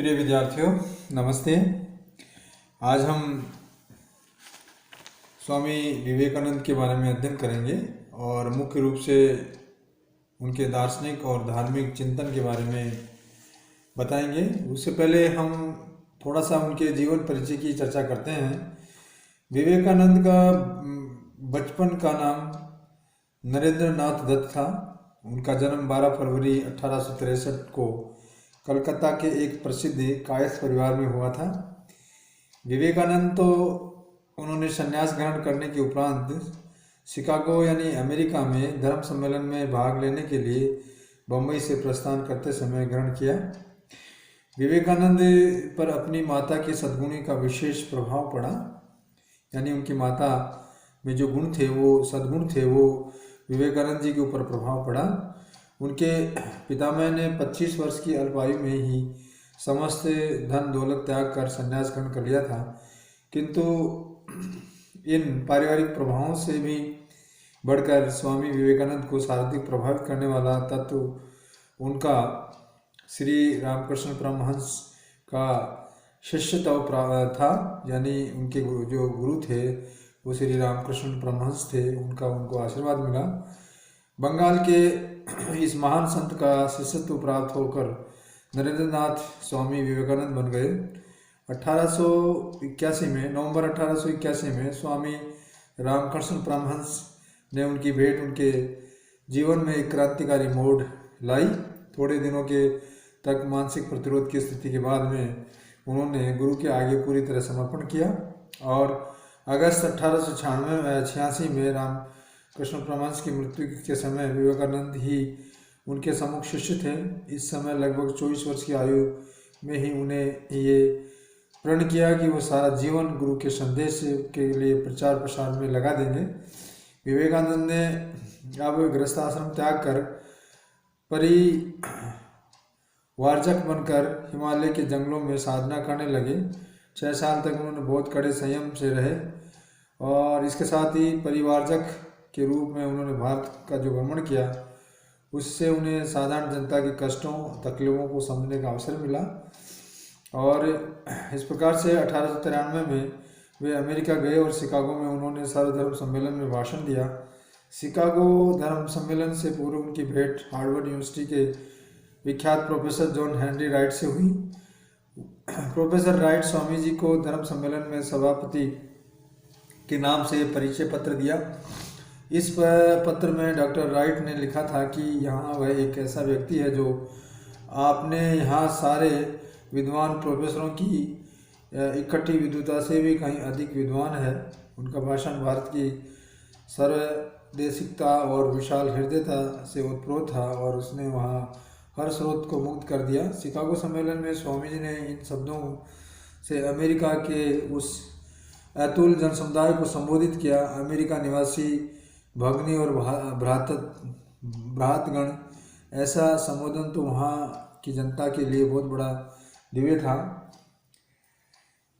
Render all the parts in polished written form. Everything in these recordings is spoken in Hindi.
प्रिय विद्यार्थियों, नमस्ते। आज हम स्वामी विवेकानंद के बारे में अध्ययन करेंगे और मुख्य रूप से उनके दार्शनिक और धार्मिक चिंतन के बारे में बताएंगे। उससे पहले हम थोड़ा सा उनके जीवन परिचय की चर्चा करते हैं। विवेकानंद का बचपन का नाम नरेंद्र नाथ दत्त था। उनका जन्म 12 फरवरी 1863 को कलकत्ता के एक प्रसिद्ध कायस्थ परिवार में हुआ था। विवेकानंद तो उन्होंने संन्यास ग्रहण करने के उपरांत शिकागो यानी अमेरिका में धर्म सम्मेलन में भाग लेने के लिए बम्बई से प्रस्थान करते समय ग्रहण किया। विवेकानंद पर अपनी माता के सद्गुणी का विशेष प्रभाव पड़ा, यानी उनकी माता में जो गुण थे, वो सद्गुण थे, वो विवेकानंद जी के ऊपर प्रभाव पड़ा। उनके पितामह ने 25 वर्ष की अल्पायु में ही समस्त धन दौलत त्याग कर संन्यास ग्रहण कर लिया था, किंतु इन पारिवारिक प्रभावों से भी बढ़कर स्वामी विवेकानंद को सर्वाधिक प्रभावित करने वाला तत्व उनका श्री रामकृष्ण परमहंस का शिष्यत्व था। यानी उनके जो गुरु थे वो श्री रामकृष्ण परमहंस थे, उनको आशीर्वाद मिला। बंगाल के इस महान संत का शिष्यत्व प्राप्त होकर नरेंद्र नाथ स्वामी विवेकानंद बन गए। 1881 में नवंबर 1881 में स्वामी रामकृष्ण परमहंस ने उनकी भेंट उनके जीवन में एक क्रांतिकारी मोड़ लाई। थोड़े दिनों के तक मानसिक प्रतिरोध की स्थिति के बाद में उन्होंने गुरु के आगे पूरी तरह समर्पण किया और अगस्त 1886 में रामकृष्ण परमहंस की मृत्यु के समय विवेकानंद ही उनके सम्मुख शिष्य थे। इस समय लगभग 24 वर्ष की आयु में ही उन्हें ये प्रण किया कि वो सारा जीवन गुरु के संदेश के लिए प्रचार प्रसार में लगा देंगे। विवेकानंद ने अब गृहस्थाश्रम त्याग कर परिवारजक बनकर हिमालय के जंगलों में साधना करने लगे। 6 साल तक उन्होंने बहुत कड़े संयम से रहे और इसके साथ ही परिवारजक के रूप में उन्होंने भारत का जो भ्रमण किया, उससे उन्हें साधारण जनता के कष्टों तकलीफों को समझने का अवसर मिला और इस प्रकार से 1893 में वे अमेरिका गए और शिकागो में उन्होंने सर्वधर्म सम्मेलन में भाषण दिया। शिकागो धर्म सम्मेलन से पूर्व उनकी भेंट हार्वर्ड यूनिवर्सिटी के विख्यात प्रोफेसर जॉन हेनरी राइट से हुई। प्रोफेसर राइट स्वामी जी को धर्म सम्मेलन में सभापति के नाम से परिचय पत्र दिया। इस पत्र में डॉक्टर राइट ने लिखा था कि यहाँ वह एक ऐसा व्यक्ति है जो आपने यहाँ सारे विद्वान प्रोफेसरों की इकट्ठी विद्वता से भी कहीं अधिक विद्वान है। उनका भाषण भारत की सर्वदेशिकता और विशाल हृदयता से उत्प्रोत था और उसने वहाँ हर स्रोत को मुक्त कर दिया। शिकागो सम्मेलन में स्वामी जी ने इन शब्दों से अमेरिका के उस अतुल जनसमुदाय को संबोधित किया। अमेरिका निवासी भगनी और भ्रातगण, ऐसा संबोधन तो वहाँ की जनता के लिए बहुत बड़ा दिव्य था।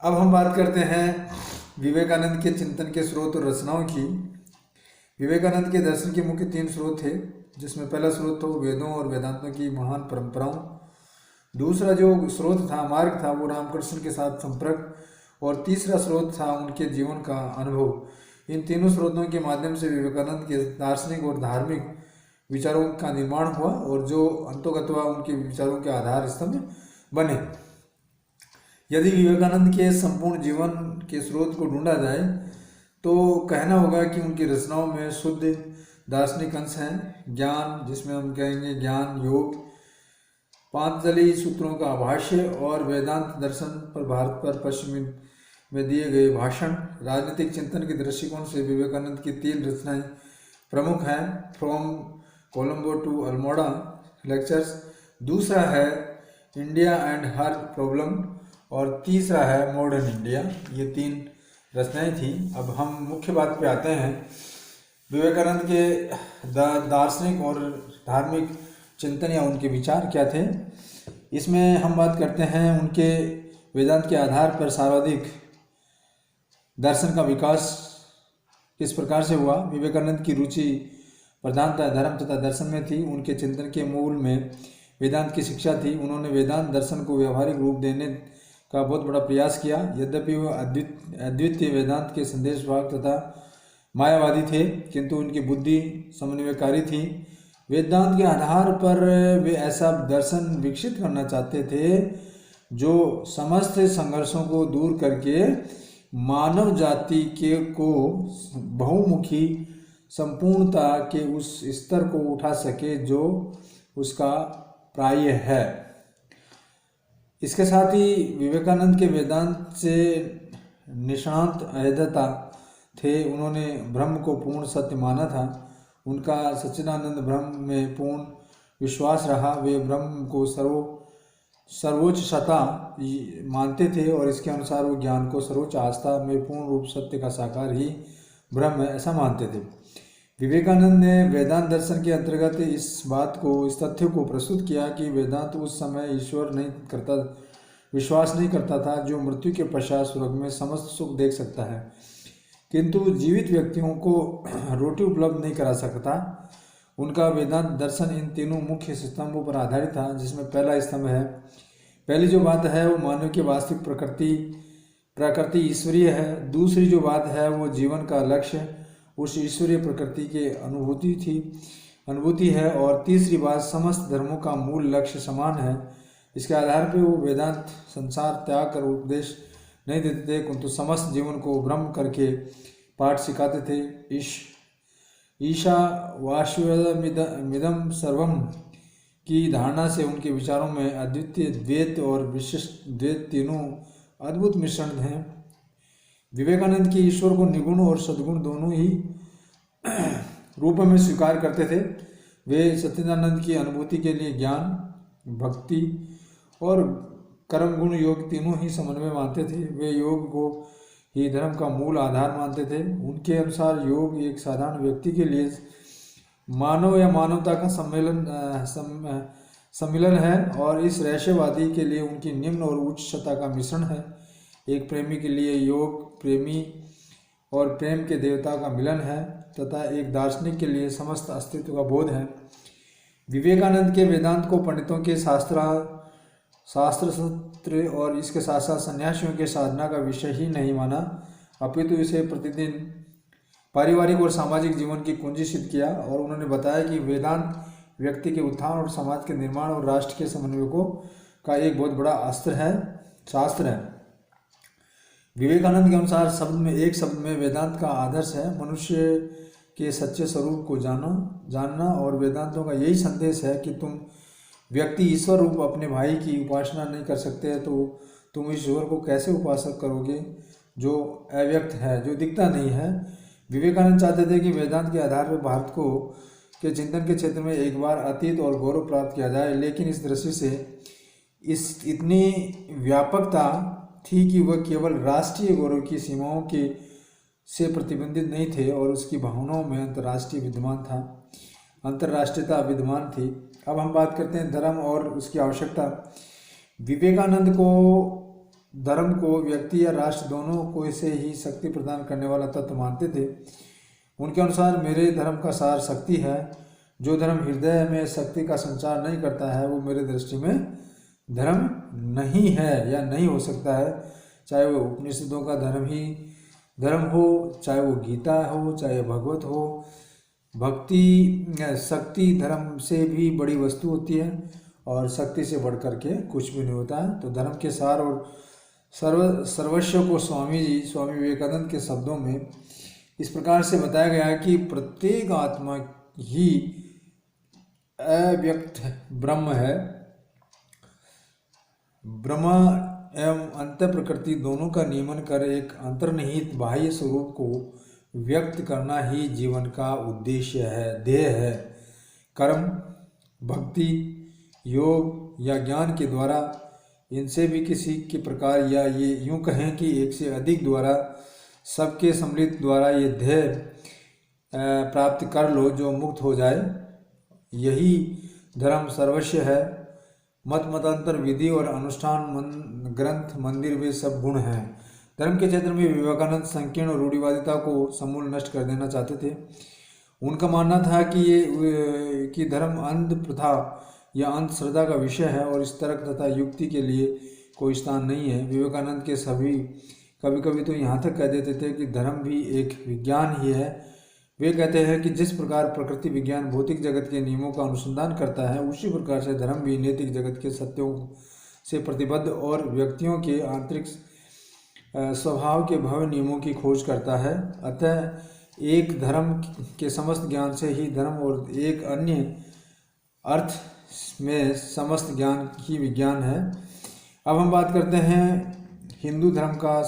अब हम बात करते हैं विवेकानंद के चिंतन के स्रोत और रचनाओं की। विवेकानंद के दर्शन के मुख्य 3 स्रोत थे, जिसमें पहला स्रोत तो वेदों और वेदांतों की महान परंपराओं, दूसरा जो स्रोत था मार्ग था वो रामकृष्ण के साथ संपर्क, और तीसरा स्रोत था उनके जीवन का अनुभव। इन तीनों स्रोतों के माध्यम से विवेकानंद के दार्शनिक और धार्मिक विचारों का निर्माण हुआ और जो अंतोगत्वा उनके विचारों के आधार स्तंभ बने। यदि विवेकानंद के संपूर्ण जीवन के स्रोत को ढूंढा जाए तो कहना होगा कि उनकी रचनाओं में शुद्ध दार्शनिक अंश हैं। ज्ञान, जिसमें हम कहेंगे ज्ञान योग, पांचजलि सूत्रों का भाष्य और वेदांत दर्शन पर भारत पर पश्चिमी में दिए गए भाषण। राजनीतिक चिंतन के दृष्टिकोण से विवेकानंद की 3 रचनाएं प्रमुख हैं, from Colombo to Almora lectures, दूसरा है इंडिया एंड हर प्रॉब्लम और तीसरा है मॉडर्न इंडिया। ये 3 रचनाएं थी। अब हम मुख्य बात पे आते हैं। विवेकानंद के दार्शनिक और धार्मिक चिंतन या उनके विचार क्या थे। इसमें हम बात करते हैं उनके वेदांत के आधार पर सर्वाधिक दर्शन का विकास किस प्रकार से हुआ। विवेकानंद की रुचि प्रधानतः धर्म तथा दर्शन में थी। उनके चिंतन के मूल में वेदांत की शिक्षा थी। उन्होंने वेदांत दर्शन को व्यावहारिक रूप देने का बहुत बड़ा प्रयास किया। यद्यपि वह अद्वितीय वेदांत के संदेशवाहक तथा मायावादी थे, किंतु उनकी बुद्धि समन्वयकारी थी। वेदांत के आधार पर वे ऐसा दर्शन विकसित करना चाहते थे जो समस्त संघर्षों को दूर करके मानव जाति के को बहुमुखी संपूर्णता के उस स्तर को उठा सके जो उसका प्राय है। इसके साथ ही विवेकानंद के वेदांत से निष्णात अहैदता थे। उन्होंने ब्रह्म को पूर्ण सत्य माना था। उनका सच्चिदानंद ब्रह्म में पूर्ण विश्वास रहा। वे ब्रह्म को सर्वोच्च सत्ता मानते थे और इसके अनुसार वो ज्ञान को सर्वोच्च आस्था में पूर्ण रूप सत्य का साकार ही ब्रह्म है, ऐसा मानते थे। विवेकानंद ने वेदांत दर्शन के अंतर्गत इस तथ्य को प्रस्तुत किया कि वेदांत उस समय ईश्वर विश्वास नहीं करता था जो मृत्यु के पश्चात स्वर्ग में समस्त सुख देख सकता है, किंतु जीवित व्यक्तियों को रोटी उपलब्ध नहीं करा सकता। उनका वेदांत दर्शन इन तीनों मुख्य स्तंभों पर आधारित था, जिसमें पहला स्तंभ है, पहली जो बात है वो मानव की वास्तविक प्रकृति ईश्वरीय है। दूसरी जो बात है वो जीवन का लक्ष्य उस ईश्वरीय प्रकृति के अनुभूति है। और तीसरी बात, समस्त धर्मों का मूल लक्ष्य समान है। इसके आधार पर वो वेदांत संसार त्याग कर उपदेश नहीं देते थे, किंतु समस्त जीवन को ब्रह्म करके पाठ सिखाते थे। ईशा वाश्वमिदम सर्वम की धारणा से उनके विचारों में अद्वितीय द्वैत और विशिष्ट द्वैत तीनों अद्भुत मिश्रण हैं। विवेकानंद की ईश्वर को निगुण और सद्गुण दोनों ही रूपों में स्वीकार करते थे। वे सच्चिदानंद की अनुभूति के लिए ज्ञान, भक्ति और कर्म गुण योग तीनों ही समन्वय मानते थे। वे योग को ही धर्म का मूल आधार मानते थे। उनके अनुसार योग एक साधारण व्यक्ति के लिए मानव या मानवता का सम्मिलन है और इस रहस्यवादी के लिए उनकी निम्न और उच्च सत्ता का मिश्रण है। एक प्रेमी के लिए योग प्रेमी और प्रेम के देवता का मिलन है तथा एक दार्शनिक के लिए समस्त अस्तित्व का बोध है। विवेकानंद के वेदांत को पंडितों के शास्त्र सत्र और इसके साथ साथ सन्यासियों के साधना का विषय ही नहीं माना, अपितु इसे प्रतिदिन पारिवारिक और सामाजिक जीवन की कुंजी सिद्ध किया। और उन्होंने बताया कि वेदांत व्यक्ति के उत्थान और समाज के निर्माण और राष्ट्र के समन्वय का एक बहुत बड़ा शास्त्र है। विवेकानंद के अनुसार एक शब्द में वेदांत का आदर्श है, मनुष्य के सच्चे स्वरूप को जानना। और वेदांतों का यही संदेश है कि तुम व्यक्ति ईश्वर रूप अपने भाई की उपासना नहीं कर सकते तो तुम ईश्वर को कैसे उपासक करोगे जो अव्यक्त है, जो दिखता नहीं है। विवेकानंद चाहते थे कि वेदांत के आधार पर भारत के चिंतन के क्षेत्र में एक बार अतीत और गौरव प्राप्त किया जाए, लेकिन इस दृष्टि से इतनी व्यापकता थी कि वह केवल राष्ट्रीय गौरव की सीमाओं से प्रतिबंधित नहीं थे और उसकी भावनाओं में अंतर्राष्ट्रीयता विद्यमान थी। अब हम बात करते हैं धर्म और उसकी आवश्यकता। विवेकानंद को धर्म को व्यक्ति या राष्ट्र दोनों को से ही शक्ति प्रदान करने वाला तत्व मानते थे। उनके अनुसार मेरे धर्म का सार शक्ति है। जो धर्म हृदय में शक्ति का संचार नहीं करता है वो मेरे दृष्टि में धर्म नहीं है या नहीं हो सकता है। चाहे वो उपनिषदों का धर्म हो, चाहे वो गीता हो, चाहे भगवत हो। शक्ति धर्म से भी बड़ी वस्तु होती है और शक्ति से बढ़ करके कुछ भी नहीं होता है। तो धर्म के सार और सर्वस्व को स्वामी विवेकानंद के शब्दों में इस प्रकार से बताया गया है कि प्रत्येक आत्मा ही अव्यक्त ब्रह्म है। ब्रह्म एवं अंत प्रकृति दोनों का नियमन कर एक अंतर्निहित बाह्य स्वरूप को व्यक्त करना ही जीवन का उद्देश्य है, ध्येय है। कर्म, भक्ति, योग या ज्ञान के द्वारा इनसे भी किसी के प्रकार या ये यूं कहें कि एक से अधिक द्वारा सबके सम्मिलित द्वारा ये ध्येय प्राप्त कर लो जो मुक्त हो जाए, यही धर्म सर्वस्व है। मतांतर, विधि और अनुष्ठान, ग्रंथ, मंदिर वे सब गुण हैं। धर्म के क्षेत्र में विवेकानंद संकीर्ण रूढ़िवादिता को समूल नष्ट कर देना चाहते थे। उनका मानना था कि धर्म अंध प्रथा यह अंधश्रद्धा का विषय है और इस तर्क तथा युक्ति के लिए कोई स्थान नहीं है। विवेकानंद के सभी कभी कभी तो यहाँ तक कह देते थे कि धर्म भी एक विज्ञान ही है। वे कहते हैं कि जिस प्रकार प्रकृति विज्ञान भौतिक जगत के नियमों का अनुसंधान करता है, उसी प्रकार से धर्म भी नैतिक जगत के सत्यों से प्रतिबद्ध और व्यक्तियों के आंतरिक स्वभाव के भव्य नियमों की खोज करता है। अतः एक धर्म के समस्त ज्ञान से ही धर्म और एक अन्य अर्थ में समस्त ज्ञान ही विज्ञान है। अब हम बात करते हैं हिंदू धर्म का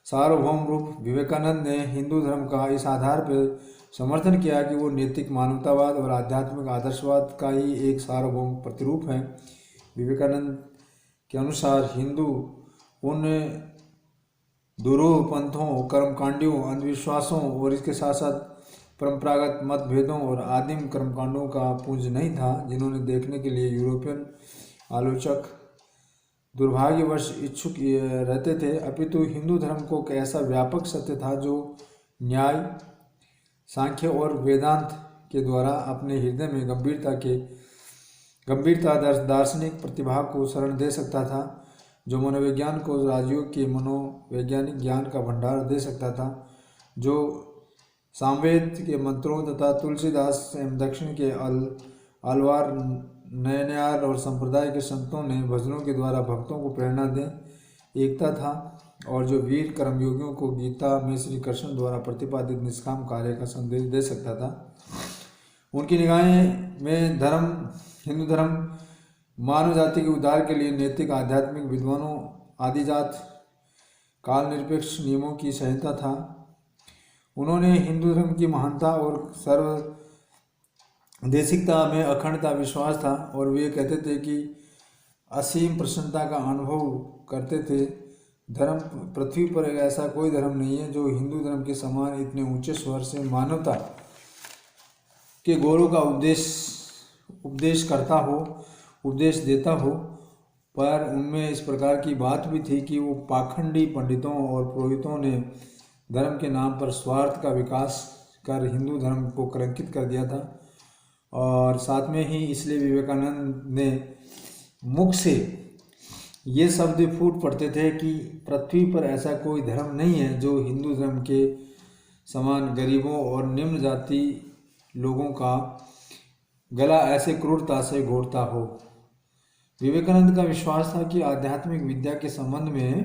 सार्वभौम रूप। विवेकानंद ने हिंदू धर्म का इस आधार पर समर्थन किया कि वो नैतिक मानवतावाद और आध्यात्मिक आदर्शवाद का ही एक सार्वभौम प्रतिरूप है। विवेकानंद के अनुसार हिंदू उन दुरूह पंथों, कर्मकांडियों, अंधविश्वासों और इसके साथ साथ परंपरागत मतभेदों और आदिम कर्मकांडों का पुंज नहीं था, जिन्होंने देखने के लिए यूरोपियन आलोचक दुर्भाग्यवश इच्छुक रहते थे, अपितु हिंदू धर्म को एक ऐसा व्यापक सत्य था जो न्याय, सांख्य और वेदांत के द्वारा अपने हृदय में गंभीरता दार्शनिक प्रतिभा को शरण दे सकता था, जो मनोविज्ञान को राजयोग के मनोवैज्ञानिक ज्ञान का भंडार दे सकता था, जो सामवेद के मंत्रों तथा तुलसीदास एवं दक्षिण के आलवार, नयनार और संप्रदाय के संतों ने भजनों के द्वारा भक्तों को प्रेरणा दें एकता था, और जो वीर कर्मयोगियों को गीता में श्री कृष्ण द्वारा प्रतिपादित निष्काम कार्य का संदेश दे सकता था। उनकी निगाहें में हिंदू धर्म मानव जाति के उद्धार के लिए नैतिक, आध्यात्मिक, विद्वानों, आदिजात, काल निरपेक्ष नियमों की संहिता था। उन्होंने हिंदू धर्म की महानता और सर्वदेशिकता में अखंडता विश्वास था, और वे कहते थे कि असीम प्रसन्नता का अनुभव करते थे। धर्म पृथ्वी पर ऐसा कोई धर्म नहीं है जो हिंदू धर्म के समान इतने ऊंचे स्वर से मानवता के गौरव का उपदेश करता हो, उपदेश देता हो, पर उनमें इस प्रकार की बात भी थी कि वो पाखंडी पंडितों और पुरोहितों ने धर्म के नाम पर स्वार्थ का विकास कर हिंदू धर्म को कलंकित कर दिया था। और साथ में ही इसलिए विवेकानंद ने मुख से ये शब्द फूट पड़ते थे कि पृथ्वी पर ऐसा कोई धर्म नहीं है जो हिंदू धर्म के समान गरीबों और निम्न जाति लोगों का गला ऐसे क्रूरता से घोटता हो। विवेकानंद का विश्वास था कि आध्यात्मिक विद्या के संबंध में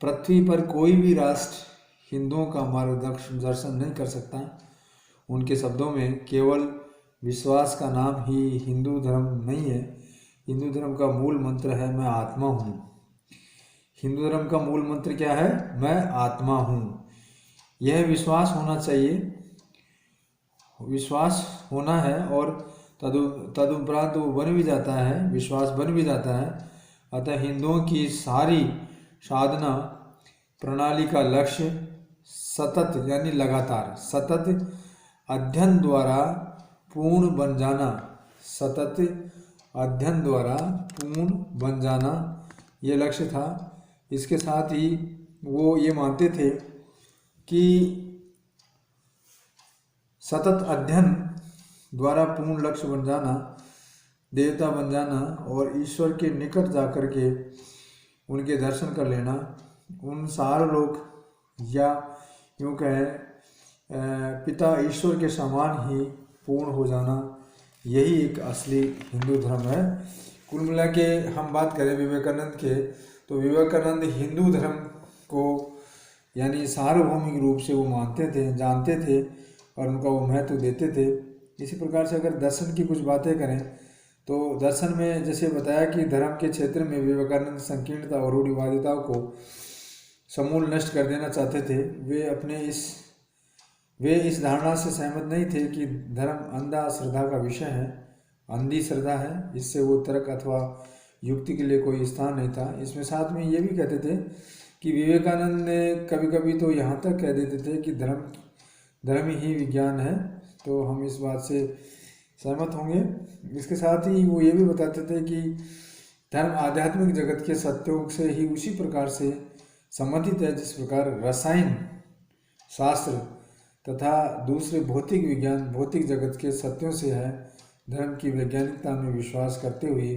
पृथ्वी पर कोई भी राष्ट्र हिंदुओं का मार्गदर्शन नहीं कर सकता। उनके शब्दों में केवल विश्वास का नाम ही हिंदू धर्म नहीं है। हिंदू धर्म का मूल मंत्र है मैं आत्मा हूँ। हिंदू धर्म का मूल मंत्र क्या है? मैं आत्मा हूँ। यह विश्वास होना चाहिए, विश्वास होना है, और तदुपरांत वो बन भी जाता है, विश्वास बन भी जाता है। अतः हिंदुओं की सारी साधना प्रणाली का लक्ष्य सतत यानी लगातार सतत अध्ययन द्वारा पूर्ण बन जाना, सतत अध्ययन द्वारा पूर्ण बन जाना ये लक्ष्य था। इसके साथ ही वो ये मानते थे कि सतत अध्ययन द्वारा पूर्ण लक्ष्य बन जाना, देवता बन जाना और ईश्वर के निकट जाकर के उनके दर्शन कर लेना, उन सारे लोग या यूँ कहें पिता ईश्वर के समान ही पूर्ण हो जाना, यही एक असली हिंदू धर्म है। कुल मिला के हम बात करें विवेकानंद के, तो विवेकानंद हिंदू धर्म को यानी सार्वभौमिक रूप से वो मानते थे, जानते थे और उनका वो महत्व देते थे। इसी प्रकार से अगर दर्शन की कुछ बातें करें तो दर्शन में जैसे बताया कि धर्म के क्षेत्र में विवेकानंद संकीर्णता और रूढ़िवादिता को समूल नष्ट कर देना चाहते थे। वे इस धारणा से सहमत नहीं थे कि धर्म अंधा श्रद्धा का विषय है, अंधी श्रद्धा है, इससे वो तर्क अथवा युक्ति के लिए कोई स्थान नहीं था। इसमें साथ में ये भी कहते थे कि विवेकानंद ने कभी कभी तो यहाँ तक कह देते थे कि धर्म ही विज्ञान है, तो हम इस बात से सहमत होंगे। इसके साथ ही वो ये भी बताते थे कि धर्म आध्यात्मिक जगत के सत्यों से ही उसी प्रकार से संबंधित है जिस प्रकार रसायन शास्त्र तथा दूसरे भौतिक विज्ञान भौतिक जगत के सत्यों से है। धर्म की वैज्ञानिकता में विश्वास करते हुए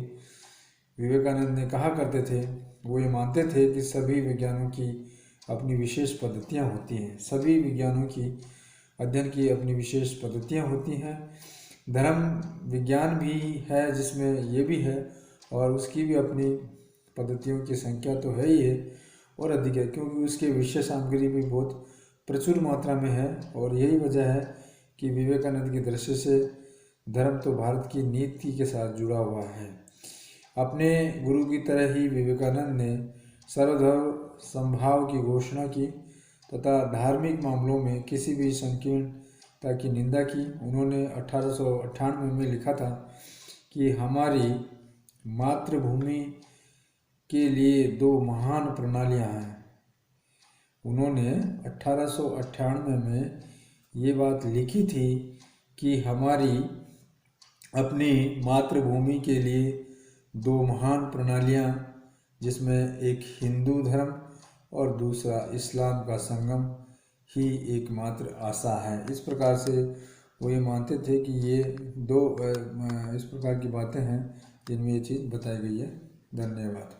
विवेकानंद ने कहा करते थे, वो ये मानते थे कि सभी विज्ञानों की अपनी विशेष पद्धतियाँ होती हैं, सभी विज्ञानों की अध्ययन की अपनी विशेष पद्धतियाँ होती हैं। धर्म विज्ञान भी है जिसमें ये भी है, और उसकी भी अपनी पद्धतियों की संख्या तो है ही है और अधिक है, क्योंकि उसके विषय सामग्री भी बहुत प्रचुर मात्रा में है। और यही वजह है कि विवेकानंद की दृष्टि से धर्म तो भारत की नीति के साथ जुड़ा हुआ है। अपने गुरु की तरह ही विवेकानंद ने सर्वधर्म समभाव की घोषणा की तथा धार्मिक मामलों में किसी भी संकीर्णता की निंदा की। उन्होंने 1898 में लिखा था कि हमारी मातृभूमि के लिए दो महान प्रणालियां हैं। उन्होंने 1898 में ये बात लिखी थी कि हमारी अपनी मातृभूमि के लिए दो महान प्रणालियां, जिसमें एक हिंदू धर्म और दूसरा इस्लाम का संगम ही एकमात्र आशा है। इस प्रकार से वो ये मानते थे कि ये दो इस प्रकार की बातें हैं जिनमें ये चीज़ बताई गई है। धन्यवाद।